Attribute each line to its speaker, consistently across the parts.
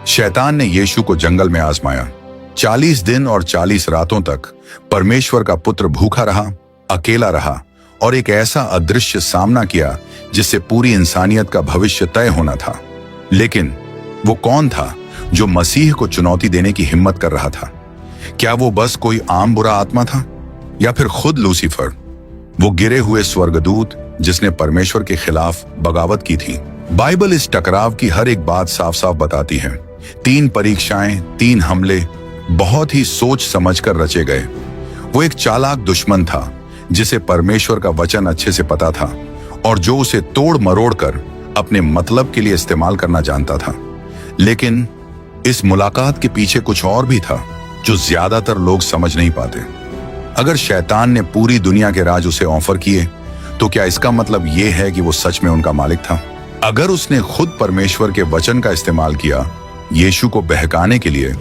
Speaker 1: शैतान ने यीशु को जंगल में आजमाया। 40 दिन और 40 रातों तक परमेश्वर का पुत्र भूखा रहा, अकेला रहा और एक ऐसा अदृश्य सामना किया जिससे पूरी इंसानियत का भविष्य तय होना था। लेकिन वो कौन था जो मसीह को चुनौती देने की हिम्मत कर रहा था? क्या वो बस कोई आम बुरा आत्मा था या फिर खुद लूसीफर, वो गिरे हुए स्वर्गदूत जिसने परमेश्वर के खिलाफ बगावत की थी? बाइबल इस टकराव की हर एक बात साफ साफ बताती है। 3 परीक्षाएं, 3 हमले बहुत ही सोच समझकर रचे गए। वो एक चालाक दुश्मन था जिसे परमेश्वर का वचन अच्छे से पता था और जो उसे तोड़ मरोड़ कर अपने मतलब के लिए इस्तेमाल करना जानता था। लेकिन इस मुलाकात के पीछे कुछ और भी था जो ज्यादातर लोग समझ नहीं पाते। अगर शैतान ने पूरी दुनिया के राज उसे ऑफर किए तो क्या इसका मतलब यह है कि वो सच में उनका मालिक था? अगर उसने खुद परमेश्वर के वचन का इस्तेमाल किया यीशु को बहकाने के लिए,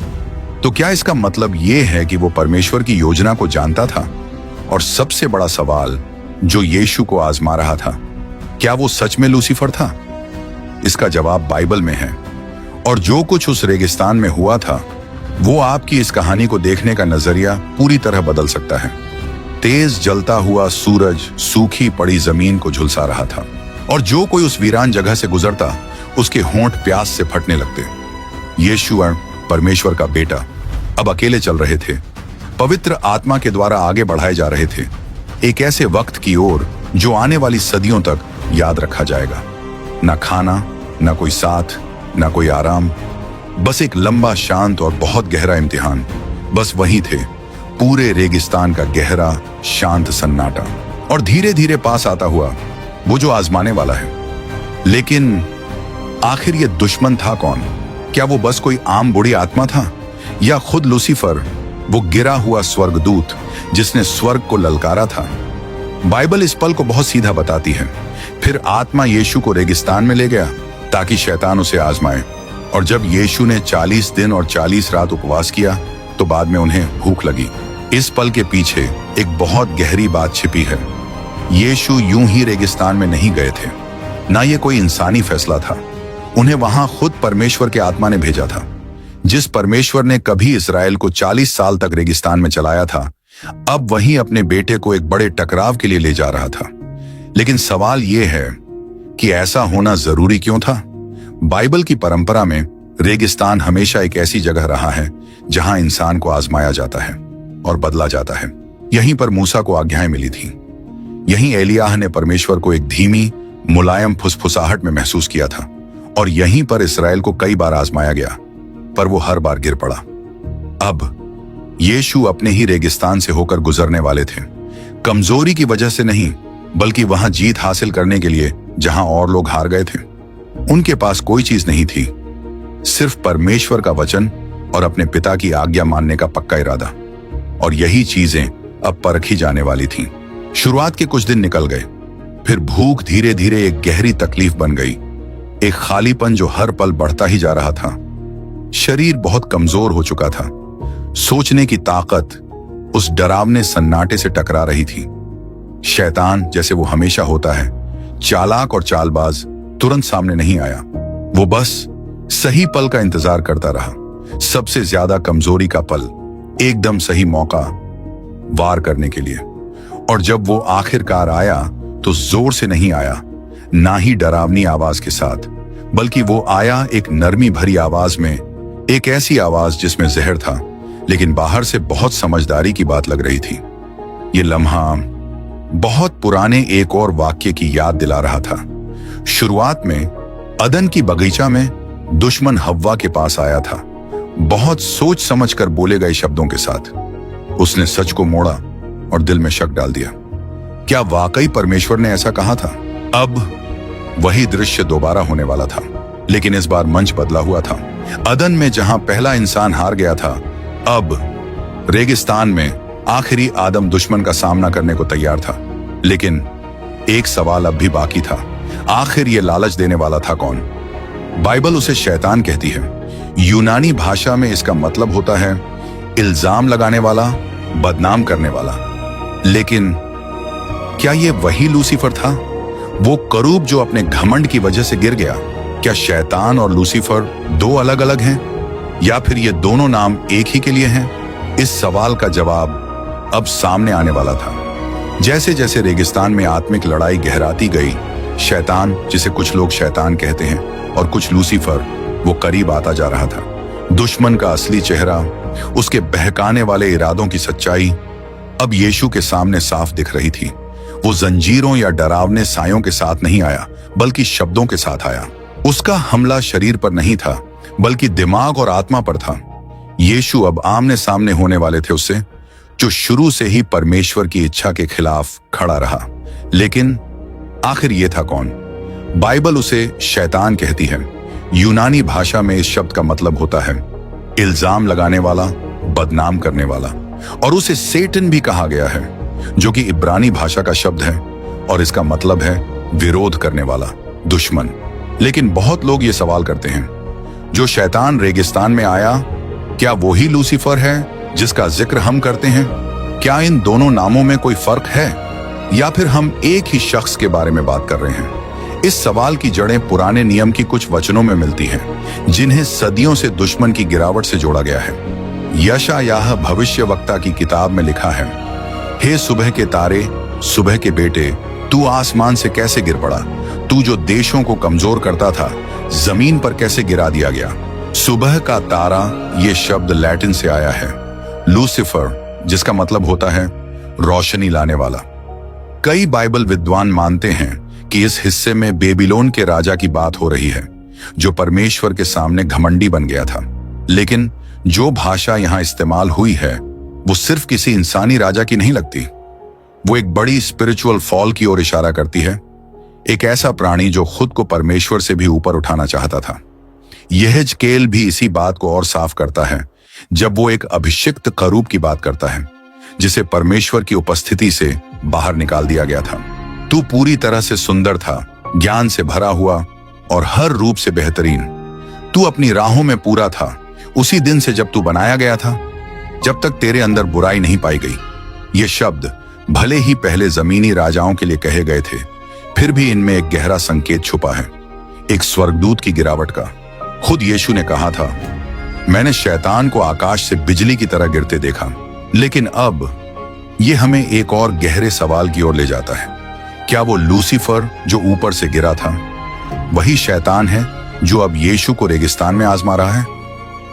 Speaker 1: तो क्या इसका मतलब यह है कि वो परमेश्वर की योजना को जानता था? और सबसे बड़ा सवाल जो यीशु को आजमा रहा था, क्या वो सच में लूसीफर था? इसका जवाब बाइबल में है। और जो कुछ उस रेगिस्तान में हुआ था वो आपकी इस कहानी को देखने का नजरिया पूरी तरह बदल सकता है। तेज जलता हुआ सूरज सूखी पड़ी जमीन को झुलसा रहा था और जो कोई उस वीरान जगह से गुजरता उसके होंठ प्यास से फटने लगते। यीशु परमेश्वर का बेटा अब अकेले चल रहे थे, पवित्र आत्मा के द्वारा आगे बढ़ाए जा रहे थे, एक ऐसे वक्त की ओर जो आने वाली सदियों तक याद रखा जाएगा। ना खाना, ना कोई साथ, ना कोई आराम, बस एक लंबा शांत और बहुत गहरा इम्तिहान। बस वहीं थे, पूरे रेगिस्तान का गहरा शांत सन्नाटा। और धीरे धीरे पास आता हुआ वो जो आजमाने वाला है। लेकिन आखिर ये दुश्मन था कौन? क्या वो बस कोई आम बुरी आत्मा था या खुद लूसीफर, वो गिरा हुआ स्वर्गदूत जिसने स्वर्ग को ललकारा था? बाइबल इस पल को बहुत सीधा बताती है। फिर आत्मा यीशु को रेगिस्तान में ले गया ताकि शैतान उसे आजमाए। और जब यीशु ने 40 दिन और 40 रात उपवास किया तो बाद में उन्हें भूख लगी। इस पल के पीछे एक बहुत गहरी बात छिपी है। यीशु यूं ही रेगिस्तान में नहीं गए थे, ना ये कोई इंसानी फैसला था। उन्हें वहां खुद परमेश्वर के आत्मा ने भेजा था। जिस परमेश्वर ने कभी इस्राएल को 40 साल तक रेगिस्तान में चलाया था, अब वहीं अपने बेटे को एक बड़े टकराव के लिए ले जा रहा था। लेकिन सवाल यह है कि ऐसा होना जरूरी क्यों था? बाइबल की परंपरा में रेगिस्तान हमेशा एक ऐसी जगह रहा है जहां इंसान को आजमाया जाता है और बदला जाता है। यहीं पर मूसा को आज्ञाएं मिली थी। यहीं एलियाह ने परमेश्वर को एक धीमी मुलायम फुसफुसाहट में महसूस किया था। और यहीं पर इस्राएल को कई बार आजमाया गया, पर वो हर बार गिर पड़ा। अब यीशु अपने ही रेगिस्तान से होकर गुजरने वाले थे, कमजोरी की वजह से नहीं, बल्कि वहां जीत हासिल करने के लिए जहां और लोग हार गए थे। उनके पास कोई चीज नहीं थी, सिर्फ परमेश्वर का वचन और अपने पिता की आज्ञा मानने का पक्का इरादा। और यही चीजें अब परखी जाने वाली थीं। शुरुआत के कुछ दिन निकल गए, फिर भूख धीरे धीरे एक गहरी तकलीफ बन गई, एक खालीपन जो हर पल बढ़ता ही जा रहा था। शरीर बहुत कमजोर हो चुका था, सोचने की ताकत उस डरावने सन्नाटे से टकरा रही थी। शैतान, जैसे वो हमेशा होता है, चालाक और चालबाज, तुरंत सामने नहीं आया। वो बस सही पल का इंतजार करता रहा, सबसे ज्यादा कमजोरी का पल, एकदम सही मौका वार करने के लिए। और जब वो आखिरकार आया तो जोर से नहीं आया, ना ही डरावनी आवाज के साथ, बल्कि वो आया एक नरमी भरी आवाज में, एक ऐसी आवाज जिसमें जहर था, लेकिन बाहर से बहुत समझदारी की बात लग रही थी। ये लम्हा बहुत पुराने एक और वाक्य की याद दिला रहा था। शुरुआत में अदन की बगीचा में दुश्मन हव्वा के पास आया था, बहुत सोच समझकर बोले गए शब्दों के साथ। उसने सच को मोड़ा और दिल में शक डाल दिया। क्या वाकई परमेश्वर ने ऐसा कहा था? अब वही दृश्य दोबारा होने वाला था, लेकिन इस बार मंच बदला हुआ था। अदन में जहां पहला इंसान हार गया था, अब रेगिस्तान में आखिरी आदम दुश्मन का सामना करने को तैयार था। लेकिन एक सवाल अब भी बाकी था, आखिर ये लालच देने वाला था कौन? बाइबल उसे शैतान कहती है। यूनानी भाषा में इसका मतलब होता है इल्जाम लगाने वाला, बदनाम करने वाला। लेकिन क्या ये वही लूसीफर था, वो करूब जो अपने घमंड की वजह से गिर गया, क्या शैतान और लूसीफर दो अलग अलग हैं या फिर ये दोनों नाम एक ही के लिए हैं? इस सवाल का जवाब अब सामने आने वाला था। जैसे जैसे रेगिस्तान में आत्मिक लड़ाई गहराती गई, शैतान, जिसे कुछ लोग शैतान कहते हैं, और कुछ लूसीफर, वो करीब आता जा रहा था। दुश्मन का असली चेहरा, उसके बहकाने वाले इरादों की सच्चाई अब यीशु के सामने साफ दिख रही थी। वो जंजीरों या डरावने सायों के साथ नहीं आया, बल्कि शब्दों के साथ आया। उसका हमला शरीर पर नहीं था, बल्कि दिमाग और आत्मा पर था। यीशु अब आमने सामने होने वाले थे उससे, जो शुरू से ही परमेश्वर की इच्छा के खिलाफ खड़ा रहा। लेकिन आखिर ये था कौन? बाइबल उसे शैतान कहती है। यूनानी भाषा में इस शब्द का मतलब होता है इल्जाम लगाने वाला, बदनाम करने वाला, और उसे सेटन भी कहा गया है, जो कि इब्रानी भाषा का शब्द है और इसका मतलब है विरोध करने वाला, दुश्मन। लेकिन बहुत लोग ये सवाल करते हैं, जो शैतान रेगिस्तान में आया, क्या वही लूसीफर है जिसका जिक्र हम करते हैं? क्या इन दोनों नामों में कोई फर्क है या फिर हम एक ही शख्स के बारे में बात कर रहे हैं? इस सवाल की जड़ें पुराने नियम की कुछ वचनों में मिलती हैं, जिन्हें सदियों से दुश्मन की गिरावट से जोड़ा गया है। यशायाह भविष्यवक्ता की किताब में लिखा है, हे सुबह के तारे, सुबह के बेटे, तू आसमान से कैसे गिर पड़ा? तू जो देशों को कमजोर करता था, जमीन पर कैसे गिरा दिया गया? सुबह का तारा, ये शब्द लैटिन से आया है, लूसीफर, जिसका मतलब होता है रोशनी लाने वाला। कई बाइबल विद्वान मानते हैं कि इस हिस्से में बेबीलोन के राजा की बात हो रही है, जो परमेश्वर के सामने घमंडी बन गया था। लेकिन जो भाषा यहां इस्तेमाल हुई है, वो सिर्फ किसी इंसानी राजा की नहीं लगती। वो एक बड़ी स्पिरिचुअल फॉल की ओर इशारा करती है, एक ऐसा प्राणी जो खुद को परमेश्वर से भी ऊपर उठाना चाहता था। यहेजकेल भी इसी बात को और साफ करता है जब वो एक अभिषिक्त करूब की बात करता है, जिसे परमेश्वर की उपस्थिति से बाहर निकाल दिया गया था। तू पूरी तरह से सुंदर था, ज्ञान से भरा हुआ और हर रूप से बेहतरीन। तू अपनी राहों में पूरा था, उसी दिन से जब तू बनाया गया था, जब तक तेरे अंदर बुराई नहीं पाई गई। ये शब्द भले ही पहले जमीनी राजाओं के लिए कहे गए थे, फिर भी इनमें एक गहरा संकेत छुपा है, एक स्वर्गदूत की गिरावट का। खुद यीशु ने कहा था, मैंने शैतान को आकाश से बिजली की तरह गिरते देखा। लेकिन अब यह हमें एक और गहरे सवाल की ओर ले जाता है, क्या वो लूसीफर जो ऊपर से गिरा था, वही शैतान है जो अब यीशु को रेगिस्तान में आजमा रहा है?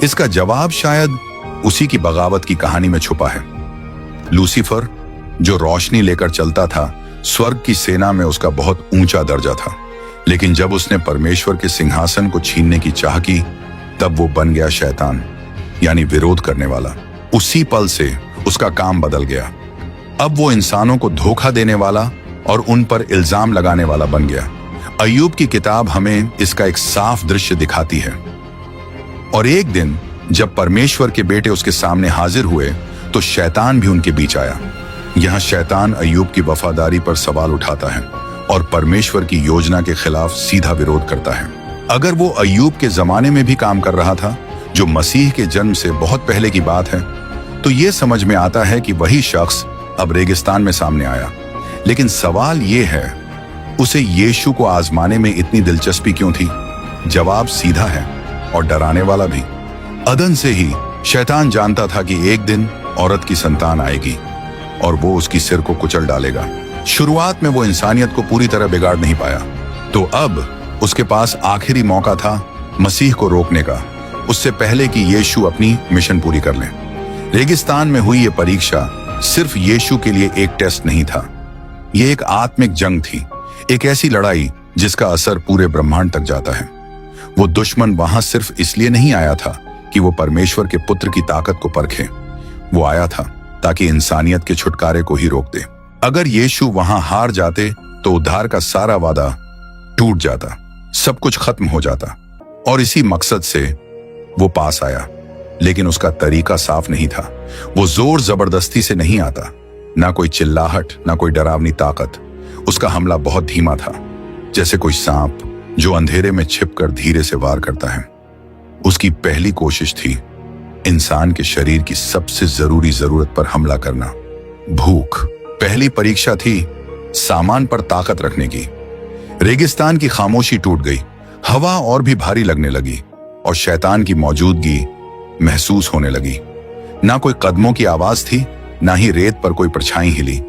Speaker 1: इसका जवाब शायद उसी की बगावत की कहानी में छुपा है। लूसीफर, जो रोशनी लेकर चलता था, स्वर्ग की सेना में उसका बहुत ऊंचा दर्जा था। लेकिन जब उसने परमेश्वर के सिंहासन को छीनने की चाह की, तब वो बन गया शैतान, यानी विरोध करने वाला। उसी पल से उसका काम बदल गया। अब वो इंसानों को धोखा देने वाला और उन पर इल्जाम लगाने वाला बन गया। अय्यूब की किताब हमें इसका एक साफ दृश्य दिखाती है। और एक दिन जब परमेश्वर के बेटे उसके सामने हाजिर हुए, तो शैतान भी उनके बीच आया। यहाँ शैतान अय्यूब की वफादारी पर सवाल उठाता है और परमेश्वर की योजना के खिलाफ सीधा विरोध करता है। अगर वो अय्यूब के जमाने में भी काम कर रहा था, जो मसीह के जन्म से बहुत पहले की बात है, तो ये समझ में आता है कि वही शख्स अब रेगिस्तान में सामने आया। लेकिन सवाल ये है, उसे यीशु को आजमाने में इतनी दिलचस्पी क्यों थी? जवाब सीधा है और डराने वाला भी। अदन से ही शैतान जानता था कि एक दिन औरत की संतान आएगी और वो उसकी सिर को कुचल डालेगा। शुरुआत में वो इंसानियत को पूरी तरह बिगाड़ नहीं पाया, तो अब उसके पास आखिरी मौका था मसीह को रोकने का, उससे पहले कि यीशु अपनी मिशन पूरी कर ले। रेगिस्तान में हुई ये परीक्षा सिर्फ यीशु के लिए एक टेस्ट नहीं था, ये एक आत्मिक जंग थी, एक ऐसी लड़ाई जिसका असर पूरे ब्रह्मांड तक जाता है। वो दुश्मन वहां सिर्फ इसलिए नहीं आया था कि वो परमेश्वर के पुत्र की ताकत को परखे, वो आया था ताकि इंसानियत के छुटकारे को ही रोक दे। अगर यीशु वहां हार जाते तो उद्धार का सारा वादा टूट जाता, सब कुछ खत्म हो जाता। और इसी मकसद से वो पास आया, लेकिन उसका तरीका साफ नहीं था। वो जोर जबरदस्ती से नहीं आता, ना कोई चिल्लाहट, ना कोई डरावनी ताकत। उसका हमला बहुत धीमा था, जैसे कोई सांप जो अंधेरे में छिपकर धीरे से वार करता है। उसकी पहली कोशिश थी इंसान के शरीर की सबसे जरूरी जरूरत पर हमला करना, भूख। पहली परीक्षा थी सामान पर ताकत रखने की। रेगिस्तान की खामोशी टूट गई, हवा और भी भारी लगने लगी और शैतान की मौजूदगी महसूस होने लगी। ना कोई कदमों की आवाज थी, ना ही रेत पर कोई परछाई हिली,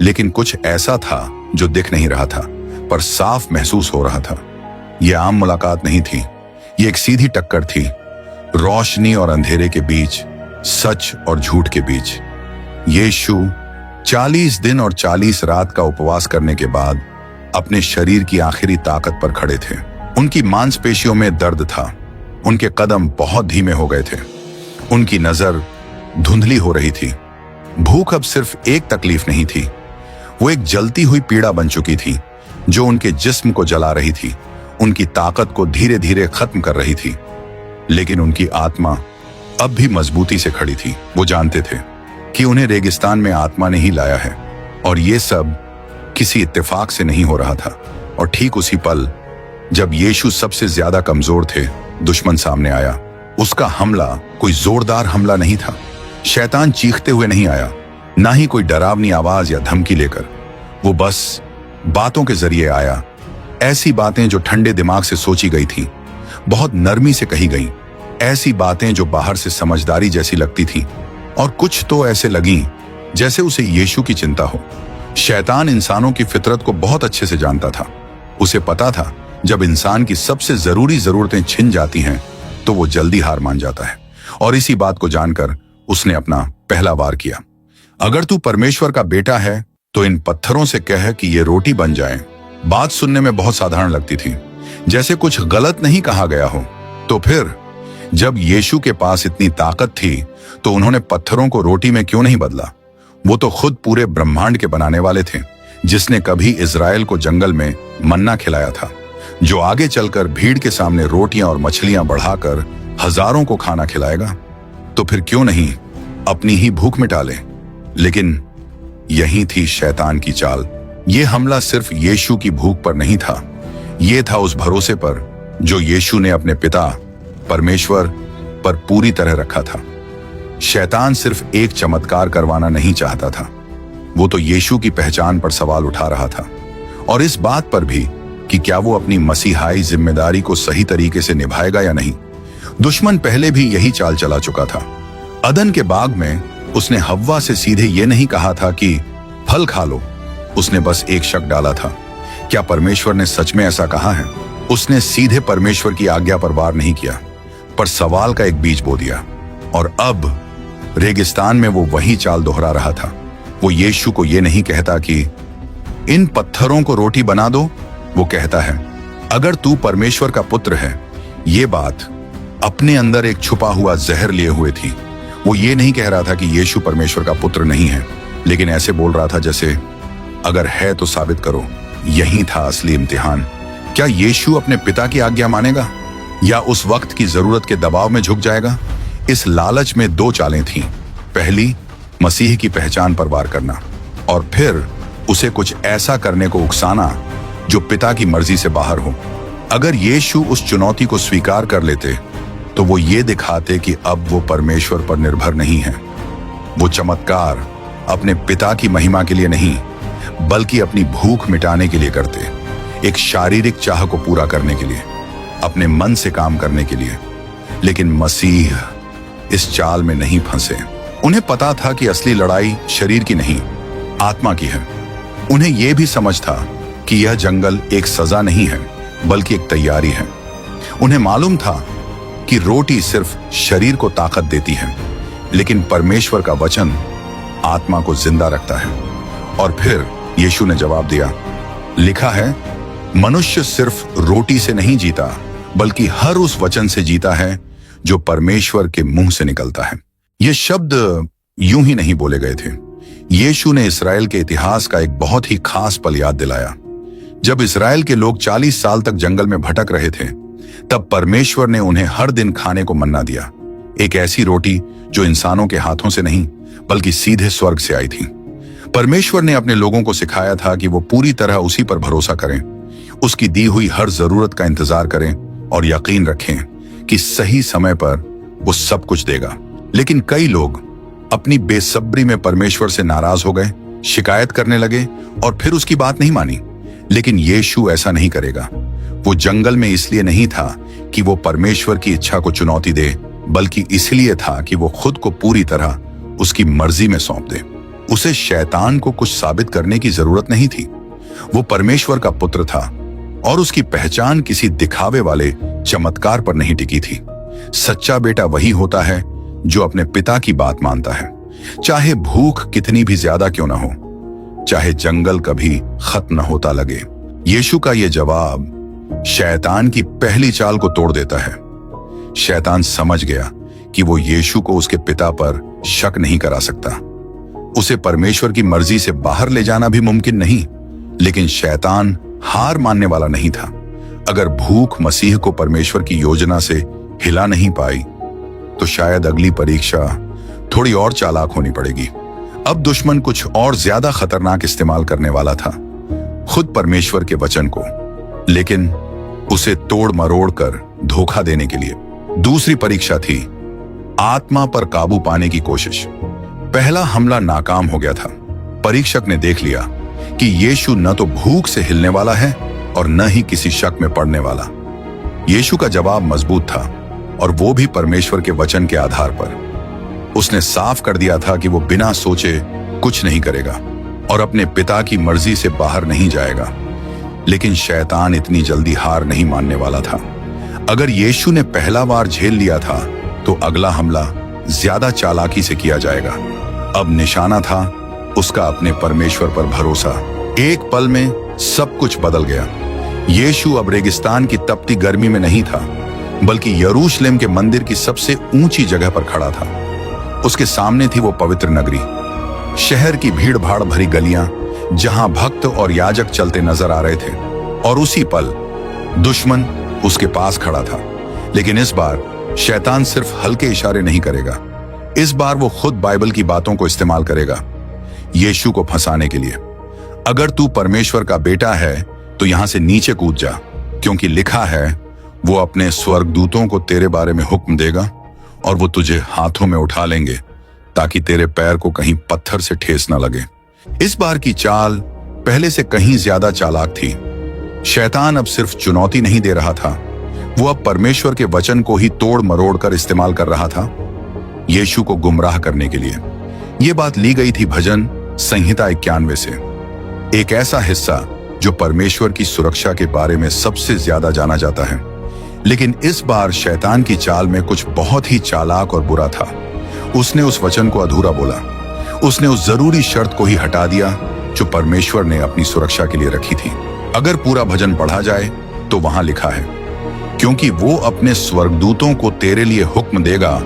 Speaker 1: लेकिन कुछ ऐसा था जो दिख नहीं रहा था पर साफ महसूस हो रहा था। यह आम मुलाकात नहीं थी, ये एक सीधी टक्कर थी, रोशनी और अंधेरे के बीच, सच और झूठ के बीच। यीशु 40 दिन और 40 रात का उपवास करने के बाद अपने शरीर की आखिरी ताकत पर खड़े थे। उनकी मांसपेशियों में दर्द था, उनके कदम बहुत धीमे हो गए थे, उनकी नजर धुंधली हो रही थी। भूख अब सिर्फ एक तकलीफ नहीं थी, वो एक जलती हुई पीड़ा बन चुकी थी जो उनके जिस्म को जला रही थी, उनकी ताकत को धीरे धीरे खत्म कर रही थी। लेकिन उनकी आत्मा अब भी मजबूती से खड़ी थी। वो जानते थे कि उन्हें रेगिस्तान में आत्मा ने ही लाया है और ये सब किसी इत्तेफाक से नहीं हो रहा था। और ठीक उसी पल जब यीशु सबसे ज्यादा कमजोर थे, दुश्मन सामने आया। उसका हमला कोई जोरदार हमला नहीं था, शैतान चीखते हुए नहीं आया, ना ही कोई डरावनी आवाज या धमकी लेकर। वो बस बातों के जरिए आया, ऐसी बातें जो ठंडे दिमाग से सोची गई थी, बहुत नरमी से कही गई, ऐसी बातें जो बाहर से समझदारी जैसी लगती थी और कुछ तो ऐसे लगी जैसे उसे यीशु की चिंता हो। शैतान इंसानों की फितरत को बहुत अच्छे से जानता था। उसे पता था जब इंसान की सबसे जरूरी जरूरतें छिन जाती हैं तो वो जल्दी हार मान जाता है। और इसी बात को जानकर उसने अपना पहला वार किया। अगर तू परमेश्वर का बेटा है तो इन पत्थरों से कह कि ये रोटी बन जाए। बात सुनने में बहुत साधारण लगती थी, जैसे कुछ गलत नहीं कहा गया हो। तो फिर जब यीशु के पास इतनी ताकत थी तो उन्होंने पत्थरों को रोटी में क्यों नहीं बदला? वो तो खुद पूरे ब्रह्मांड के बनाने वाले थे, जिसने कभी इज़राइल को जंगल में मन्ना खिलाया था, जो आगे चलकर भीड़ के सामने रोटियां और मछलियां बढ़ाकर हजारों को खाना खिलाएगा। तो फिर क्यों नहीं अपनी ही भूख मिटा ले? लेकिन यही थी शैतान की चाल। ये हमला सिर्फ यीशु की भूख पर नहीं था, ये था उस भरोसे पर जो यीशु ने अपने पिता परमेश्वर पर पूरी तरह रखा था। शैतान सिर्फ एक चमत्कार करवाना नहीं चाहता था, वो तो यीशु की पहचान पर सवाल उठा रहा था और इस बात पर भी कि क्या वो अपनी मसीहाई जिम्मेदारी को सही तरीके से निभाएगा या नहीं। दुश्मन पहले भी यही चाल चला चुका था। अदन के बाग में उसने हव्वा से सीधे ये नहीं कहा था कि फल खा लो, उसने बस एक शक डाला था, क्या परमेश्वर ने सच में ऐसा कहा है? उसने सीधे परमेश्वर की आज्ञा पर वार नहीं किया, पर सवाल का एक बीज बो दिया। और अब रेगिस्तान में वो वही चाल दोहरा रहा था। वो यीशु को ये नहीं कहता कि इन पत्थरों को रोटी बना दो, वो कहता है अगर तू परमेश्वर का पुत्र है। ये बात अपने अंदर एक छुपा हुआ जहर लिए हुए थी। वो ये नहीं कह रहा था कि यीशु परमेश्वर का पुत्र नहीं है, लेकिन ऐसे बोल रहा था जैसे अगर है तो साबित करो। यही था असली इम्तिहान। क्या यीशु अपने पिता की आज्ञा मानेगा या उस वक्त की जरूरत के दबाव में झुक जाएगा? इस लालच में दो चालें थीं। पहली, मसीह की पहचान पर वार करना, और फिर उसे कुछ ऐसा करने को उकसाना जो पिता की मर्जी से बाहर हो। अगर यीशु उस चुनौती को स्वीकार कर लेते तो वो ये दिखाते कि अब वो परमेश्वर पर निर्भर नहीं है। वो चमत्कार अपने पिता की महिमा के लिए नहीं, बल्कि अपनी भूख मिटाने के लिए करते, एक शारीरिक चाह को पूरा करने के लिए, अपने मन से काम करने के लिए। लेकिन मसीह इस चाल में नहीं फंसे। उन्हें पता था कि असली लड़ाई शरीर की नहीं, आत्मा की है। उन्हें यह भी समझ था कि यह जंगल एक सजा नहीं है, बल्कि एक तैयारी है। उन्हें मालूम था कि रोटी सिर्फ शरीर को ताकत देती है, लेकिन परमेश्वर का वचन आत्मा को जिंदा रखता है। और फिर यीशु ने जवाब दिया, लिखा है, मनुष्य सिर्फ रोटी से नहीं जीता, बल्कि हर उस वचन से जीता है जो परमेश्वर के मुंह से निकलता है। ये शब्द यूं ही नहीं बोले गए थे। यीशु ने इस्राएल के इतिहास का एक बहुत ही खास पल याद दिलाया। जब इस्राएल के लोग 40 साल तक जंगल में भटक रहे थे, तब परमेश्वर ने उन्हें हर दिन खाने को मन्ना दिया, एक ऐसी रोटी जो इंसानों के हाथों से नहीं, बल्कि सीधे स्वर्ग से आई थी। परमेश्वर ने अपने लोगों को सिखाया था कि वो पूरी तरह उसी पर भरोसा करें, उसकी दी हुई हर जरूरत का इंतजार करें और यकीन रखें कि सही समय पर वो सब कुछ देगा। लेकिन कई लोग अपनी बेसब्री में परमेश्वर से नाराज हो गए, शिकायत करने लगे और फिर उसकी बात नहीं मानी। लेकिन यीशु ऐसा नहीं करेगा। वो जंगल में इसलिए नहीं था कि वो परमेश्वर की इच्छा को चुनौती दे, बल्कि इसलिए था कि वो खुद को पूरी तरह उसकी मर्जी में सौंप दे। उसे शैतान को कुछ साबित करने की जरूरत नहीं थी। वो परमेश्वर का पुत्र था और उसकी पहचान किसी दिखावे वाले चमत्कार पर नहीं टिकी थी। सच्चा बेटा वही होता है जो अपने पिता की बात मानता है, चाहे भूख कितनी भी ज्यादा क्यों ना हो, चाहे जंगल कभी खत्म न होता लगे। यीशु का यह जवाब शैतान की पहली चाल को तोड़ देता है। शैतान समझ गया कि वो यीशु को उसके पिता पर शक नहीं करा सकता। उसे परमेश्वर की मर्जी से बाहर ले जाना भी मुमकिन नहीं, लेकिन शैतान हार मानने वाला नहीं था। अगर भूख मसीह को परमेश्वर की योजना से हिला नहीं पाई, तो शायद अगली परीक्षा थोड़ी और चालाक होनी पड़ेगी। अब दुश्मन कुछ और ज्यादा खतरनाक इस्तेमाल करने वाला था, खुद परमेश्वर के वचन को, लेकिन उसे तोड़ मरोड़ कर धोखा देने के लिए। दूसरी परीक्षा थी आत्मा पर काबू पाने की कोशिश। पहला हमला नाकाम हो गया था। परीक्षक ने देख लिया कि यीशु न तो भूख से हिलने वाला है और न ही किसी शक में पड़ने वाला। यीशु का जवाब मजबूत था, और वो भी परमेश्वर के वचन के आधार पर। उसने साफ कर दिया था कि वो बिना सोचे कुछ नहीं करेगा और अपने पिता की मर्जी से बाहर नहीं जाएगा। लेकिन शैतान इतनी जल्दी हार नहीं मानने वाला था। अगर यीशु ने पहला बार झेल लिया था, तो अगला हमला ज्यादा चालाकी से किया जाएगा। अब निशाना था उसका अपने परमेश्वर पर भरोसा। एक पल में सब कुछ बदल गया। यीशु अब रेगिस्तान की तपती गर्मी में नहीं था, बल्कि यरूशलेम के मंदिर की सबसे ऊंची जगह पर खड़ा था। उसके सामने थी वो पवित्र नगरी, शहर की भीड़ भाड़ भरी गलियां जहां भक्त और याजक चलते नजर आ रहे थे, और उसी पल दुश्मन उसके पास खड़ा था। लेकिन इस बार शैतान सिर्फ हल्के इशारे नहीं करेगा। इस बार वो खुद बाइबल की बातों को इस्तेमाल करेगा यीशु को फंसाने के लिए। अगर तू परमेश्वर का बेटा है तो यहां से नीचे कूद जा, क्योंकि लिखा है वो अपने स्वर्गदूतों को तेरे बारे में हुक्म देगा और वो तुझे हाथों में उठा लेंगे ताकि तेरे पैर को कहीं पत्थर से ठेस न लगे। इस बार की चाल पहले से कहीं ज्यादा चालाक थी। शैतान अब सिर्फ चुनौती नहीं दे रहा था, वो अब परमेश्वर के वचन को ही तोड़ मरोड़ कर इस्तेमाल कर रहा था यीशु को गुमराह करने के लिए। ये बात ली गई थी भजन संहिता 91 से, एक ऐसा हिस्सा जो परमेश्वर की सुरक्षा के बारे में सबसे ज्यादा जाना जाता है। लेकिन इस बार शैतान की चाल में कुछ बहुत ही चालाक और बुरा था। उसने उस वचन को अधूरा बोला। उसने उस जरूरी शर्त को ही हटा दिया जो परमेश्वर ने अपनी सुरक्षा के लिए रखी थी। अगर पूरा भजन पढ़ा जाए तो वहां लिखा है, क्योंकि वो अपने स्वर्गदूतों को तेरे लिए हुक्म देगा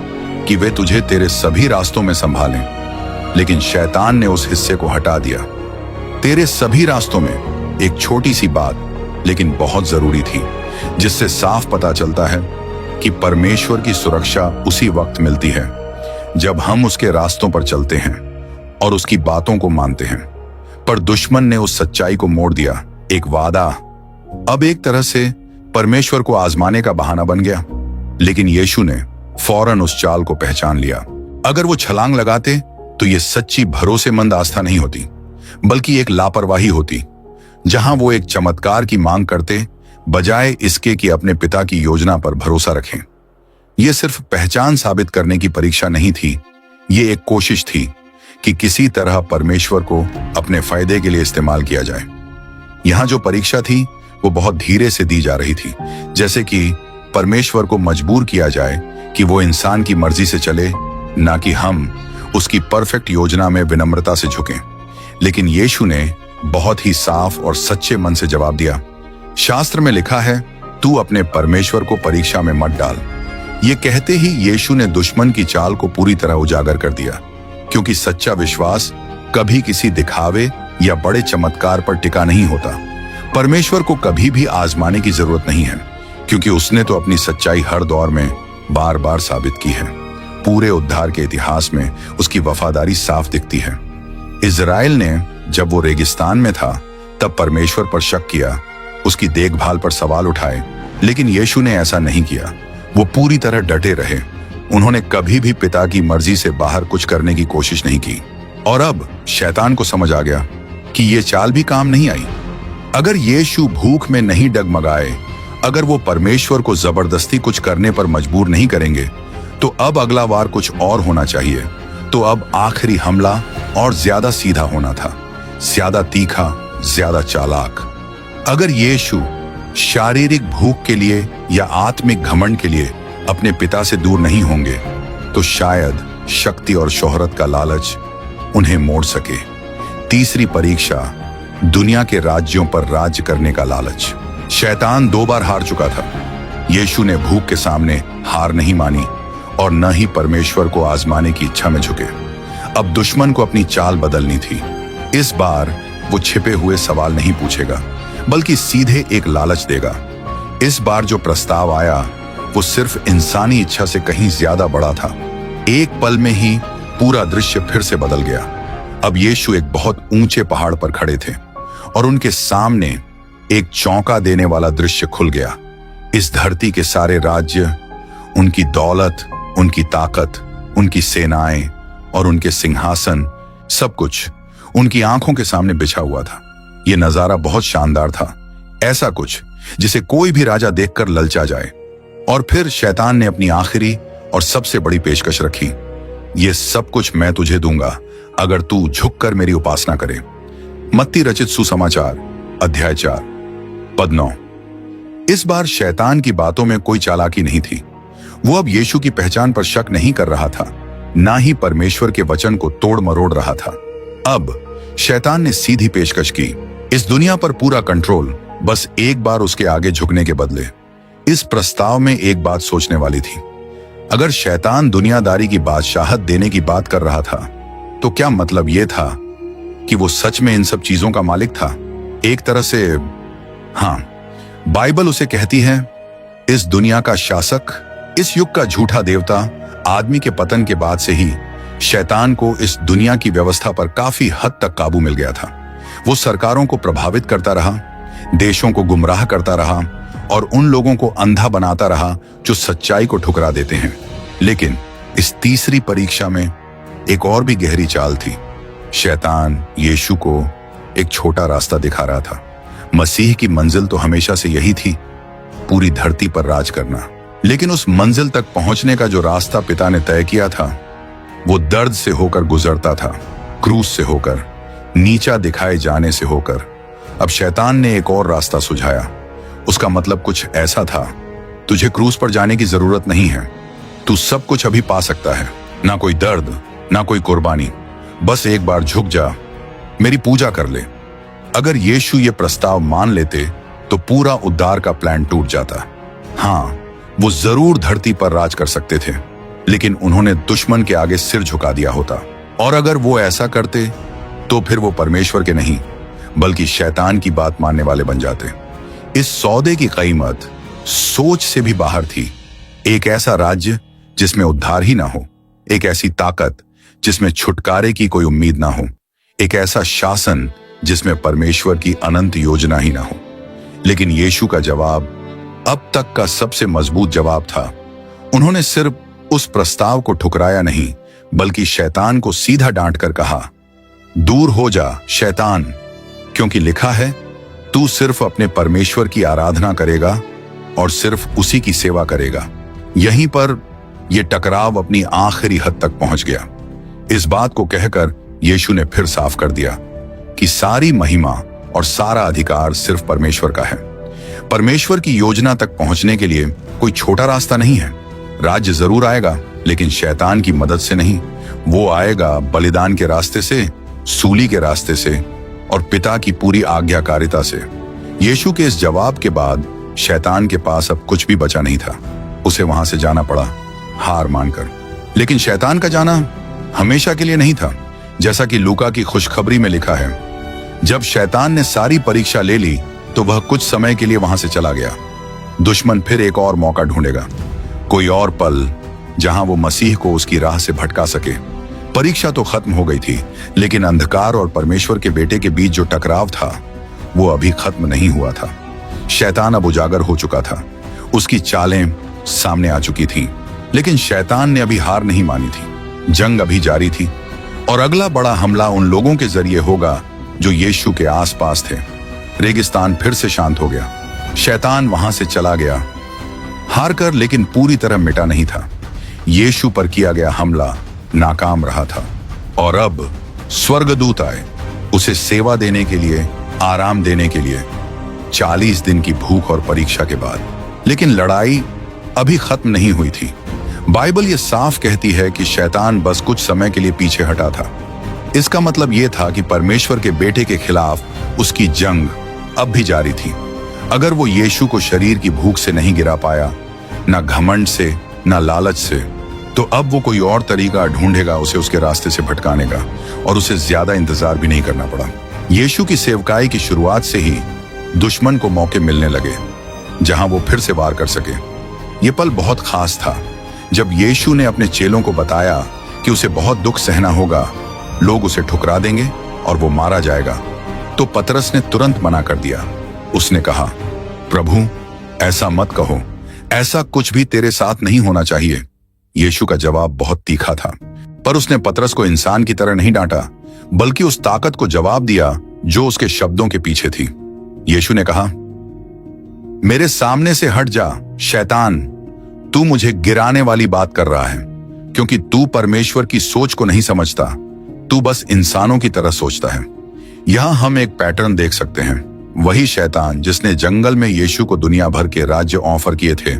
Speaker 1: कि वे तुझे तेरे सभी रास्तों में संभालें। लेकिन शैतान ने उस हिस्से को हटा दिया। तेरे सभी रास्तों में एक छोटी सी बात लेकिन बहुत जरूरी थी, जिससे साफ पता चलता है कि परमेश्वर की सुरक्षा उसी वक्त मिलती है जब हम उसके रास्तों पर चलते हैं और उसकी बातों को मानते हैं। पर दुश्मन ने उस सच्चाई को मोड़ दिया। एक वादा अब एक तरह से परमेश्वर को आजमाने का बहाना बन गया। लेकिन यीशु ने फौरन उस चाल को पहचान लिया। अगर वो छलांग लगाते तो ये सच्ची भरोसेमंद आस्था नहीं होती, बल्कि एक लापरवाही होती, जहां वो एक चमत्कार की मांग करते बजाय इसके कि अपने पिता की योजना पर भरोसा रखें। यह सिर्फ पहचान साबित करने की परीक्षा नहीं थी, ये एक कोशिश थी कि किसी तरह परमेश्वर को अपने फायदे के लिए इस्तेमाल किया जाए। यहां जो परीक्षा थी वो बहुत धीरे से दी जा रही थी, जैसे कि परमेश्वर को मजबूर किया जाए कि वो इंसान की मर्जी से चले, ना कि हम उसकी परफेक्ट योजना में विनम्रता से झुकें। लेकिन यीशु ने बहुत ही साफ और सच्चे मन से जवाब दिया। शास्त्र में लिखा है, तू अपने परमेश्वर को परीक्षा में मत डाल। ये कहते ही यीशु ने दुश्मन की चाल को पूरी तरह उजागर कर दिया, क्योंकि सच्चा विश्वास कभी किसी दिखावे या बड़े चमत्कार पर टिका नहीं होता। परमेश्वर को कभी भी आजमाने की जरूरत नहीं है, क्योंकि उसने तो अपनी सच्चाई हर दौर में बार बार साबित की है। पूरे उद्धार के इतिहास में उसकी वफादारी साफ दिखती है। इजराइल ने जब वो रेगिस्तान में था तब परमेश्वर पर शक किया, उसकी देखभाल पर सवाल उठाए, लेकिन यीशु ने ऐसा नहीं किया। वो पूरी तरह डटे रहे। उन्होंने कभी भी पिता की मर्जी से बाहर कुछ करने की कोशिश नहीं की। और अब शैतान को समझ आ गया कि ये चाल भी काम नहीं आई। अगर यीशु भूख में नहीं डगमगाए, अगर वो परमेश्वर को जबरदस्ती कुछ करने पर मजबूर नहीं करेंगे, तो अब अगला वार कुछ और होना चाहिए। तो अब आखिरी हमला और ज्यादा सीधा होना था, ज्यादा तीखा, ज्यादा चालाक। अगर यीशु शारीरिक भूख के लिए या आत्मिक घमंड के लिए अपने पिता से दूर नहीं होंगे, तो शायद शक्ति और शोहरत का लालच उन्हें मोड़ सके। तीसरी परीक्षा, दुनिया के राज्यों पर राज्य करने का लालच। शैतान 2 बार हार चुका था। यीशु ने भूख के सामने हार नहीं मानी और न ही परमेश्वर को आजमाने की इच्छा में झुके। अब दुश्मन को अपनी चाल बदलनी थी। इस बार वो छिपे हुए सवाल नहीं पूछेगा, बल्कि सीधे एक लालच देगा। इस बार जो प्रस्ताव आया वो सिर्फ इंसानी इच्छा से कहीं ज्यादा बड़ा था। एक पल में ही पूरा दृश्य फिर से बदल गया। अब यीशु एक बहुत ऊंचे पहाड़ पर खड़े थे और उनके सामने एक चौंका देने वाला दृश्य खुल गया। इस धरती के सारे राज्य, उनकी दौलत, उनकी ताकत, उनकी सेनाएं और उनके सिंहासन, सब कुछ उनकी आंखों के सामने बिछा हुआ था। यह नजारा बहुत शानदार था, ऐसा कुछ जिसे कोई भी राजा देखकर ललचा जाए। और फिर शैतान ने अपनी आखिरी और सबसे बड़ी पेशकश रखी, यह सब कुछ मैं तुझे दूंगा अगर तू झुककर मेरी उपासना करे। मत्ती रचित सुसमाचार अध्याय 4 पद 9। इस बार शैतान की बातों में कोई चालाकी नहीं थी। वो अब यीशु की पहचान पर शक नहीं कर रहा था, ना ही परमेश्वर के वचन को तोड़ मरोड़ रहा था। अब शैतान ने सीधी पेशकश की, इस दुनिया पर पूरा कंट्रोल, बस एक बार उसके आगे झुकने के बदले। इस प्रस्ताव में एक बात सोचने वाली थी। अगर शैतान दुनियादारी की बादशाहत देने की बात कर रहा था, तो क्या मतलब यह था कि वो सच में इन सब चीजों का मालिक था? एक तरह से हाँ, बाइबल उसे कहती है, इस दुनिया का शासक, इस युग का झूठा देवता, आदमी के पतन के बाद से ही शैतान को इस दुनिया की व्यवस्था पर काफी हद तक काबू मिल गया था। वो सरकारों को प्रभावित करता रहा, देशों को गुमराह करता रहा और उन लोगों को अंधा बनाता रहा जो सच्चाई को ठुकरा देते हैं। लेकिन इस तीसरी परीक्षा में एक और भी गहरी चाल थी। शैतान यीशु को एक छोटा रास्ता दिखा रहा था। मसीह की मंजिल तो हमेशा से यही थी, पूरी धरती पर राज करना। लेकिन उस मंजिल तक पहुंचने का जो रास्ता पिता ने तय किया था, वो दर्द से होकर गुजरता था, क्रूस से होकर, नीचा दिखाए जाने से होकर। अब शैतान ने एक और रास्ता सुझाया। उसका मतलब कुछ ऐसा था, तुझे क्रूस पर जाने की जरूरत नहीं है, तू सब कुछ अभी पा सकता है। ना कोई दर्द, ना कोई कुर्बानी, बस एक बार झुक जा, मेरी पूजा कर ले। अगर यीशु ये प्रस्ताव मान लेते तो पूरा उद्धार का प्लान टूट जाता। हाँ, वो जरूर धरती पर राज कर सकते थे, लेकिन उन्होंने दुश्मन के आगे सिर झुका दिया होता। और अगर वो ऐसा करते तो फिर वो परमेश्वर के नहीं बल्कि शैतान की बात मानने वाले बन जाते। इस सौदे की कीमत सोच से भी बाहर थी। एक ऐसा राज्य जिसमें उद्धार ही ना हो, एक ऐसी ताकत जिसमें छुटकारे की कोई उम्मीद ना हो, एक ऐसा शासन जिसमें परमेश्वर की अनंत योजना ही ना हो। लेकिन यीशु का जवाब अब तक का सबसे मजबूत जवाब था। उन्होंने सिर्फ उस प्रस्ताव को ठुकराया नहीं, बल्कि शैतान को सीधा डांट कर कहा, दूर हो जा शैतान, क्योंकि लिखा है, तू सिर्फ अपने परमेश्वर की आराधना करेगा और सिर्फ उसी की सेवा करेगा। यहीं पर यह टकराव अपनी आखिरी हद तक पहुंच गया। इस बात को कहकर यीशु ने फिर साफ कर दिया कि सारी महिमा और सारा अधिकार सिर्फ परमेश्वर का है। परमेश्वर की योजना तक पहुंचने के लिए कोई छोटा रास्ता नहीं है। राज्य जरूर आएगा, लेकिन शैतान की मदद से नहीं। वो आएगा बलिदान के रास्ते से, सूली के रास्ते से और पिता की पूरी आज्ञाकारिता से। यीशु के इस जवाब के बाद शैतान के पास अब कुछ भी बचा नहीं था। उसे वहां से जाना पड़ा, हार मानकर। लेकिन शैतान का जाना हमेशा के लिए नहीं था। जैसा कि लूका की खुशखबरी में लिखा है, जब शैतान ने सारी परीक्षा ले ली तो वह कुछ समय के लिए वहां से चला गया। दुश्मन फिर एक और मौका ढूंढेगा, कोई और पल जहां वो मसीह को उसकी राह से भटका सके। परीक्षा तो खत्म हो गई थी, लेकिन अंधकार और परमेश्वर के बेटे के बीच जो टकराव था वो अभी खत्म नहीं हुआ था। शैतान अब उजागर हो चुका था, उसकी चालें सामने आ चुकी थीं, लेकिन शैतान ने अभी हार नहीं मानी थी। जंग अभी जारी थी और अगला बड़ा हमला उन लोगों के जरिए होगा जो यीशु के आसपास थे। रेगिस्तान फिर से शांत हो गया। शैतान वहां से चला गया, हार कर, लेकिन पूरी तरह मिटा नहीं था। यीशु पर किया गया हमला नाकाम रहा था और अब स्वर्गदूत आए उसे सेवा देने के लिए, आराम देने के लिए, 40 दिन की भूख और परीक्षा के बाद। लेकिन लड़ाई अभी खत्म नहीं हुई थी। बाइबल ये साफ कहती है कि शैतान बस कुछ समय के लिए पीछे हटा था। इसका मतलब यह था कि परमेश्वर के बेटे के खिलाफ उसकी जंग अब भी जारी थी। अगर वो यीशु को शरीर की भूख से नहीं गिरा पाया, ना घमंड से, ना लालच से, तो अब वो कोई और तरीका ढूंढेगा उसे उसके रास्ते से भटकाने का, और उसे ज्यादा इंतजार भी नहीं करना पड़ा। यीशु की सेवकाई की शुरुआत से ही दुश्मन को मौके मिलने लगे जहां वो फिर से वार कर सके। ये पल बहुत खास था जब यीशु ने अपने चेलों को बताया कि उसे बहुत दुख सहना होगा, लोग उसे ठुकरा देंगे और वो मारा जाएगा। तो पतरस ने तुरंत मना कर दिया। उसने कहा, प्रभु, ऐसा मत कहो, ऐसा कुछ भी तेरे साथ नहीं होना चाहिए। यीशु का जवाब बहुत तीखा था, पर उसने पतरस को इंसान की तरह नहीं डांटा, बल्कि उस ताकत को जवाब दिया जो उसके शब्दों के पीछे थी। यीशु ने कहा, मेरे सामने से हट जा शैतान, तू मुझे गिराने वाली बात कर रहा है, क्योंकि तू परमेश्वर की सोच को नहीं समझता, तू बस इंसानों की तरह सोचता है। यहां हम एक पैटर्न देख सकते हैं। वही शैतान जिसने जंगल में यीशु को दुनिया भर के राज्य ऑफर किए थे,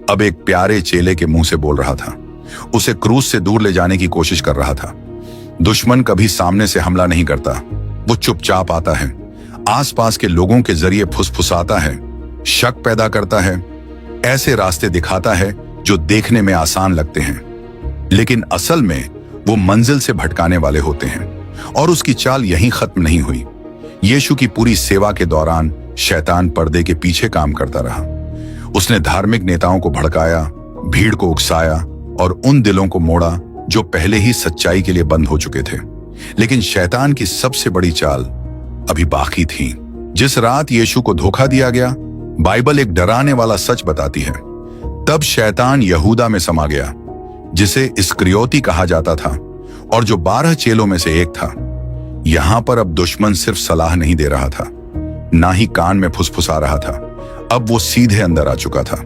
Speaker 1: अब एक प्यारे चेले के मुंह से बोल रहा था, उसे क्रूस से दूर ले जाने की कोशिश कर रहा था। दुश्मन कभी सामने से हमला नहीं करता, वो चुपचाप आता है, आसपास के लोगों के जरिए फुसफुसाता है, शक पैदा करता है, ऐसे रास्ते दिखाता है जो देखने में आसान लगते हैं, लेकिन असल में वो मंजिल से भटकाने वाले होते हैं। और उसकी चाल यहीं खत्म नहीं हुई। यीशु की पूरी सेवा के दौरान शैतान पर्दे के पीछे काम करता रहा। उसने धार्मिक नेताओं को भड़काया, भीड़ को उकसाया और उन दिलों को मोड़ा जो पहले ही सच्चाई के लिए बंद हो चुके थे। लेकिन शैतान की सबसे बड़ी चाल अभी बाकी थी। जिस रात यीशु को धोखा दिया गया, बाइबल एक डराने वाला सच बताती है। तब शैतान यहूदा में समा गया, जिसे इस्करियोती कहा जाता था और जो 12 चेलों में से एक था। यहां पर अब दुश्मन सिर्फ सलाह नहीं दे रहा था, ना ही कान में फुसफुसा रहा था, अब वो सीधे अंदर आ चुका था।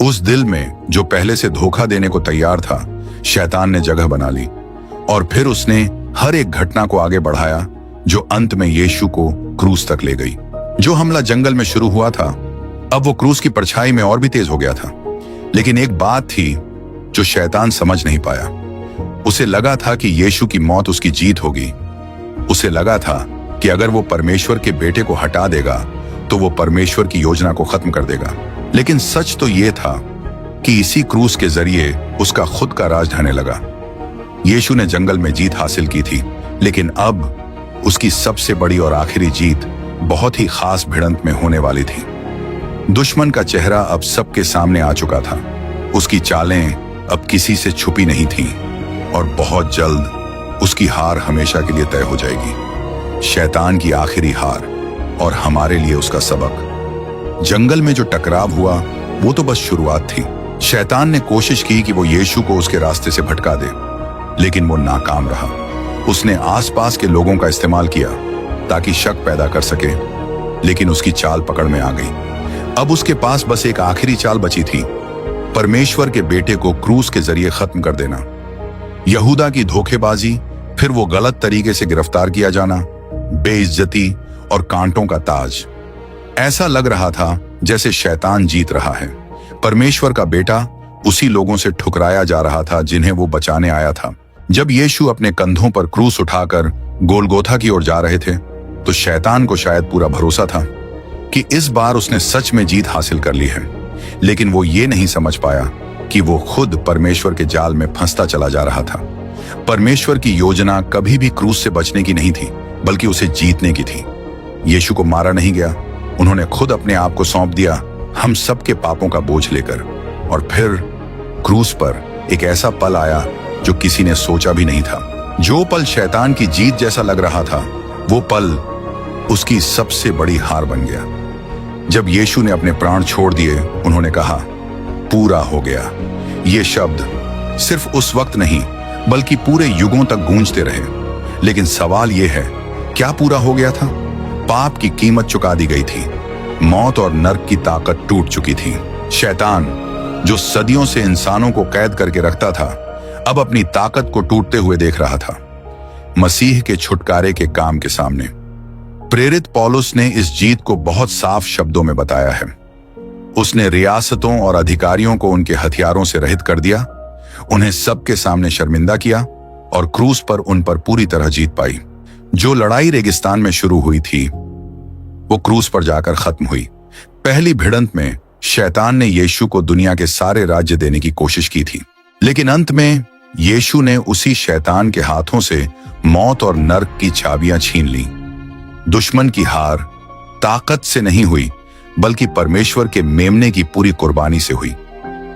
Speaker 1: उस दिल में जो पहले से धोखा देने को तैयार था, शैतान ने जगह बना ली और फिर उसने हर एक घटना को आगे बढ़ाया जो अंत में यीशु को क्रूस तक ले गई। जो हमला जंगल में शुरू हुआ था, अब वो क्रूस की परछाई में और भी तेज हो गया था। लेकिन एक बात थी जो शैतान समझ नहीं पाया। उसे लगा था कि यीशु की मौत उसकी जीत होगी। उसे लगा था कि अगर वो परमेश्वर के बेटे को हटा देगा तो वो परमेश्वर की योजना को खत्म कर देगा। लेकिन सच तो ये था कि इसी क्रूस के जरिए उसका खुद का राज ढहने लगा। यीशु ने जंगल में जीत हासिल की थी, लेकिन अब उसकी सबसे बड़ी और आखिरी जीत बहुत ही खास भिड़ंत में होने वाली थी। दुश्मन का चेहरा अब सबके सामने आ चुका था। उसकी चालें अब किसी से छुपी नहीं थीं और बहुत जल्द उसकी हार हमेशा के लिए तय हो जाएगी। शैतान की आखिरी हार और हमारे लिए उसका सबक। जंगल में जो टकराव हुआ वो तो बस शुरुआत थी। शैतान ने कोशिश की कि वो यीशु को उसके रास्ते से भटका दे, लेकिन वो नाकाम रहा। उसने आसपास के लोगों का इस्तेमाल किया ताकि शक पैदा कर सके, लेकिन उसकी चाल पकड़ में आ गई। अब उसके पास बस एक आखिरी चाल बची थी, परमेश्वर के बेटे को क्रूस के जरिए खत्म कर देना। यहूदा की धोखेबाजी, फिर वो गलत तरीके से गिरफ्तार किया जाना, बेइज्जती और कांटों का ताज। ऐसा लग रहा था जैसे शैतान जीत रहा है। परमेश्वर का बेटा उसी लोगों से ठुकराया जा रहा था जिन्हें वो बचाने आया था। जब यीशु अपने कंधों पर क्रूस उठाकर गोलगोथा की ओर जा रहे थे, तो शैतान को शायद पूरा भरोसा था कि इस बार उसने सच में जीत हासिल कर ली है। लेकिन वो ये नहीं समझ पाया कि वो खुद परमेश्वर के जाल में फंसता चला जा रहा था। परमेश्वर की योजना कभी भी क्रूस से बचने की नहीं थी, बल्कि उसे जीतने की थी। यीशु को मारा नहीं गया, उन्होंने खुद अपने आप को सौंप दिया, हम सबके पापों का बोझ लेकर। और फिर क्रूस पर एक ऐसा पल आया जो किसी ने सोचा भी नहीं था। जो पल शैतान की जीत जैसा लग रहा था, वो पल उसकी सबसे बड़ी हार बन गया। जब यीशु ने अपने प्राण छोड़ दिए, उन्होंने कहा, पूरा हो गया। ये शब्द सिर्फ उस वक्त नहीं, बल्कि पूरे युगों तक गूंजते रहे। लेकिन सवाल यह है, क्या पूरा हो गया था? पाप की कीमत चुका दी गई थी। मौत और नर्क की ताकत टूट चुकी थी। शैतान, जो सदियों से इंसानों को कैद करके रखता था, अब अपनी ताकत को टूटते हुए देख रहा था मसीह के छुटकारे के काम के सामने। प्रेरित पौलुस ने इस जीत को बहुत साफ शब्दों में बताया है। उसने रियासतों और अधिकारियों को उनके हथियारों से रहित कर दिया, उन्हें सबके सामने शर्मिंदा किया और क्रूस पर उन पर पूरी तरह जीत पाई। जो लड़ाई रेगिस्तान में शुरू हुई थी वो क्रूस पर जाकर खत्म हुई। पहली भिड़ंत में शैतान ने यीशु को दुनिया के सारे राज्य देने की कोशिश की थी, लेकिन अंत में यीशु ने उसी शैतान के हाथों से मौत और नर्क की चाबियां छीन ली। दुश्मन की हार ताकत से नहीं हुई, बल्कि परमेश्वर के मेमने की पूरी कुर्बानी से हुई।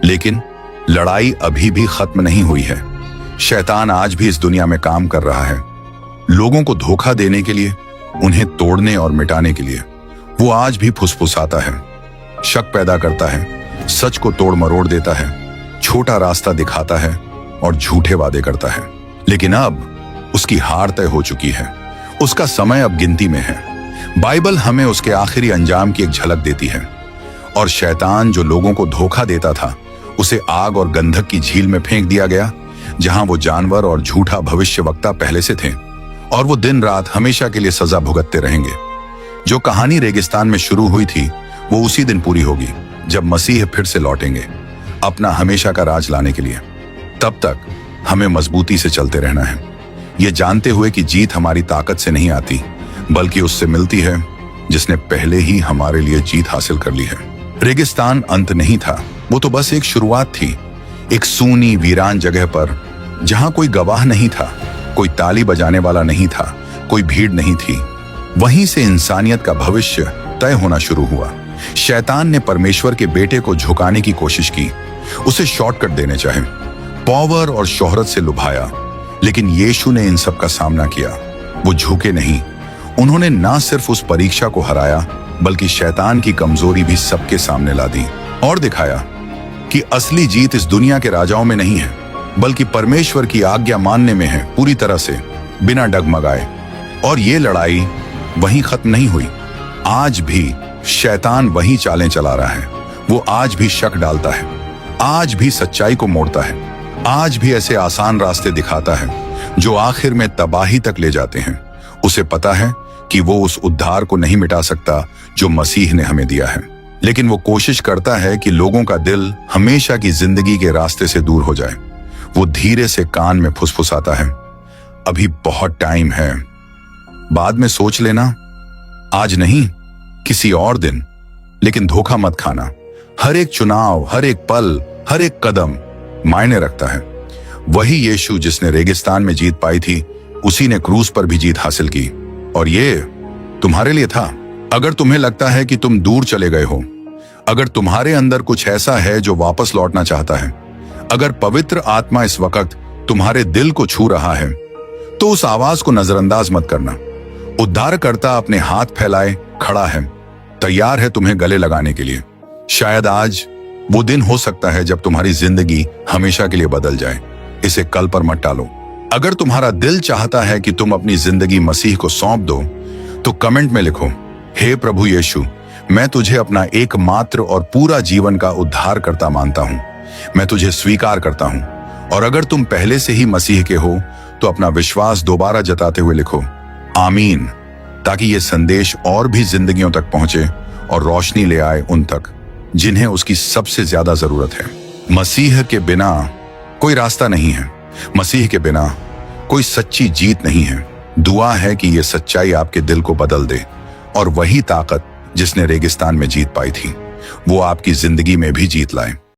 Speaker 1: लेकिन लड़ाई अभी भी खत्म नहीं हुई है। शैतान आज भी इस दुनिया में काम कर रहा है, लोगों को धोखा देने के लिए, उन्हें तोड़ने और मिटाने के लिए। वो आज भी फुसफुसाता है, शक पैदा करता है, सच को तोड़ मरोड़ देता है, छोटा रास्ता दिखाता है और झूठे वादे करता है। लेकिन अब उसकी हार तय हो चुकी है, उसका समय अब गिनती में है। बाइबल हमें उसके आखिरी अंजाम की एक झलक देती है। और शैतान जो लोगों को धोखा देता था, उसे आग और गंधक की झील में फेंक दिया गया, जहां वो जानवर और झूठा भविष्यवक्ता पहले से थे, और वो दिन रात हमेशा के लिए सजा भुगतते रहेंगे। जो कहानी रेगिस्तान में शुरू हुई थी वो उसी दिन पूरी होगी, जब मसीह फिर से लौटेंगे अपना हमेशा का राज लाने के लिए। तब तक हमें मजबूती से चलते रहना है, ये जानते हुए कि जीत हमारी ताकत से नहीं आती, बल्कि उससे मिलती है जिसने पहले ही हमारे लिए जीत हासिल कर ली है। रेगिस्तान अंत नहीं था, वो तो बस एक शुरुआत थी। एक सूनी वीरान जगह पर, जहां कोई गवाह नहीं था, कोई ताली बजाने वाला नहीं था, कोई भीड़ नहीं थी, वहीं से इंसानियत का भविष्य तय होना शुरू हुआ। शैतान ने परमेश्वर के बेटे को झुकाने की कोशिश की, उसे शॉर्टकट देने चाहे, पावर और शोहरत से लुभाया, लेकिन यीशु ने इन सब का सामना किया। वो झुके नहीं, उन्होंने ना सिर्फ उस परीक्षा को हराया, बल्कि शैतान की कमजोरी भी सबके सामने ला दी और दिखाया कि असली जीत इस दुनिया के राजाओं में नहीं है, बल्कि परमेश्वर की आज्ञा मानने में है, पूरी तरह से, बिना डगमगाए। और ये लड़ाई वहीं खत्म नहीं हुई। आज भी शैतान वही चालें चला रहा है। वो आज भी शक डालता है, आज भी सच्चाई को मोड़ता है, आज भी ऐसे आसान रास्ते दिखाता है जो आखिर में तबाही तक ले जाते हैं। उसे पता है कि वो उस उद्धार को नहीं मिटा सकता जो मसीह ने हमें दिया है, लेकिन वो कोशिश करता है कि लोगों का दिल हमेशा की जिंदगी के रास्ते से दूर हो जाए। वो धीरे से कान में फुसफुसाता है, अभी बहुत टाइम है, बाद में सोच लेना, आज नहीं, किसी और दिन। लेकिन धोखा मत खाना। हर एक चुनाव, हर एक पल, हर एक कदम मायने रखता है। वही यीशु जिसने रेगिस्तान में जीत पाई थी, उसी ने क्रूस पर भी जीत हासिल की, और ये तुम्हारे लिए था। अगर तुम्हें लगता है कि तुम दूर चले गए हो, अगर तुम्हारे अंदर कुछ ऐसा है जो वापस लौटना चाहता है, अगर पवित्र आत्मा इस वक्त तुम्हारे दिल को छू रहा है, तो उस आवाज को नजरअंदाज मत करना। उद्धारकर्ता अपने हाथ फैलाए खड़ा है, तैयार है तुम्हें गले लगाने के लिए। शायद आज वो दिन हो सकता है जब तुम्हारी जिंदगी हमेशा के लिए बदल जाए। इसे कल पर मत टालो। अगर तुम्हारा दिल चाहता है कि तुम अपनी जिंदगी मसीह को सौंप दो, तो कमेंट में लिखो, हे प्रभु यीशु, मैं तुझे अपना एकमात्र और पूरा जीवन का उद्धारकर्ता मानता हूं। मैं तुझे स्वीकार करता हूं। और अगर तुम पहले से ही मसीह के हो, तो अपना विश्वास दोबारा जताते हुए लिखो, आमीन, ताकि ये संदेश और भी जिंदगियों तक पहुंचे और रोशनी ले आए उन तक जिन्हें उसकी सबसे ज्यादा जरूरत है। मसीह के बिना कोई रास्ता नहीं है, मसीह के बिना कोई सच्ची जीत नहीं है। दुआ है कि ये सच्चाई आपके दिल को बदल दे, और वही ताकत जिसने रेगिस्तान में जीत पाई थी, वो आपकी जिंदगी में भी जीत लाए।